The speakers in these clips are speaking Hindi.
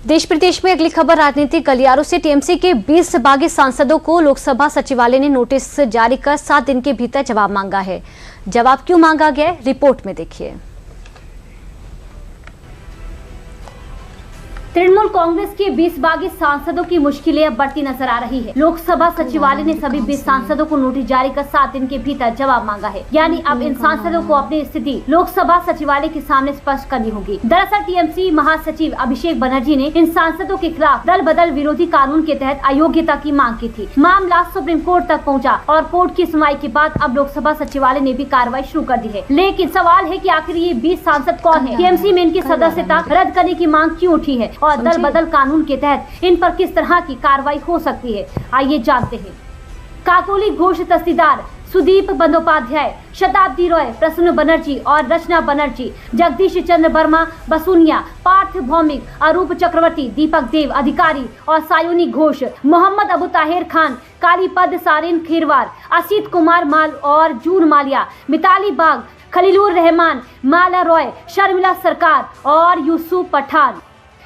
देश प्रदेश में अगली खबर राजनीतिक गलियारों से। टीएमसी के 20 बागी सांसदों को लोकसभा सचिवालय ने नोटिस जारी कर 7 दिन के भीतर जवाब मांगा है। जवाब क्यों मांगा गया, रिपोर्ट में देखिए। तृणमूल कांग्रेस के 20 बागी सांसदों की मुश्किलें अब बढ़ती नजर आ रही है। लोकसभा सचिवालय ने सभी 20 सांसदों को नोटिस जारी कर 7 दिन के भीतर जवाब मांगा है। यानी अब इन सांसदों को अपनी स्थिति लोकसभा सचिवालय के सामने स्पष्ट करनी होगी। दरअसल टीएमसी महासचिव अभिषेक बनर्जी ने इन सांसदों के खिलाफ दल बदल विरोधी कानून के तहत अयोग्यता की मांग की थी। मामला सुप्रीम कोर्ट तक पहुँचा और कोर्ट की सुनवाई के बाद अब लोकसभा सचिवालय ने भी कार्रवाई शुरू कर दी है। लेकिन सवाल है कि आखिर ये 20 सांसद कौन है, टीएमसी में इनकी सदस्यता रद्द करने की मांग क्यों उठी है और दल बदल कानून के तहत इन पर किस तरह की कार्रवाई हो सकती है, आइए जानते हैं। काकोली घोष तहसीलदार सुदीप बंदोपाध्याय, शताब्दी रॉय, प्रसन्न बनर्जी और रचना बनर्जी, जगदीश चंद्र वर्मा बसुनिया, पार्थ भौमिक, अरूप चक्रवर्ती, दीपक देव अधिकारी और सायोनी घोष, मोहम्मद अबू ताहिर खान, कालीपद सारिन खीरवार, असित कुमार माल और जून मालिया, मिताली बाग, खलीलुर रहमान, माला रॉय, शर्मिला सरकार और यूसुफ पठान।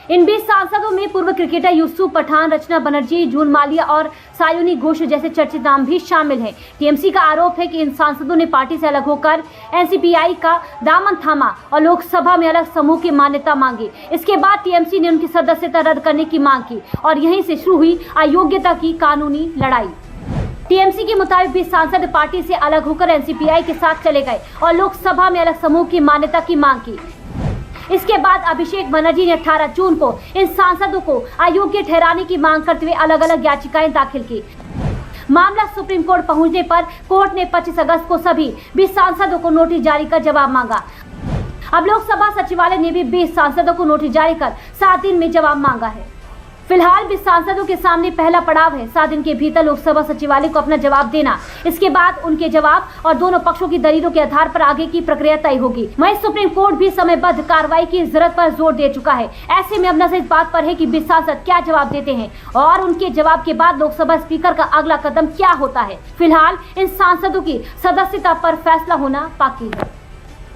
इन 20 सांसदों में पूर्व क्रिकेटर यूसुफ पठान, रचना बनर्जी, जून मालिया और सायोनी घोष जैसे चर्चित नाम भी शामिल हैं। टीएमसी का आरोप है कि इन सांसदों ने पार्टी से अलग होकर एनसीपीआई का दामन थामा और लोकसभा में अलग समूह की मान्यता मांगी। इसके बाद टीएमसी ने उनकी सदस्यता रद्द करने की मांग की और यहीं से शुरू हुई अयोग्यता की कानूनी लड़ाई। टीएमसी के मुताबिक 20 सांसद पार्टी से अलग होकर एनसीपीआई के साथ चले गए और लोकसभा में अलग समूह की मान्यता की मांग की। इसके बाद अभिषेक बनर्जी ने 18 जून को इन सांसदों को अयोग्य ठहराने की मांग करते हुए अलग अलग याचिकाएं दाखिल की। मामला सुप्रीम कोर्ट पहुंचने पर कोर्ट ने 25 अगस्त को सभी 20 सांसदों को नोटिस जारी कर जवाब मांगा। अब लोकसभा सचिवालय ने भी 20 सांसदों को नोटिस जारी कर 7 दिन में जवाब मांगा है। फिलहाल 20 सांसदों के सामने पहला पड़ाव है 7 दिन के भीतर लोकसभा सचिवालय को अपना जवाब देना। इसके बाद उनके जवाब और दोनों पक्षों की दलीलों के आधार पर आगे की प्रक्रिया तय होगी। वहीं सुप्रीम कोर्ट भी समयबद्ध कार्रवाई की जरूरत पर जोर दे चुका है। ऐसे में अब नजर इस बात पर है कि 20 सांसद क्या जवाब देते हैं और उनके जवाब के बाद लोकसभा स्पीकर का अगला कदम क्या होता है। फिलहाल इन सांसदों की सदस्यता पर फैसला होना बाकी है।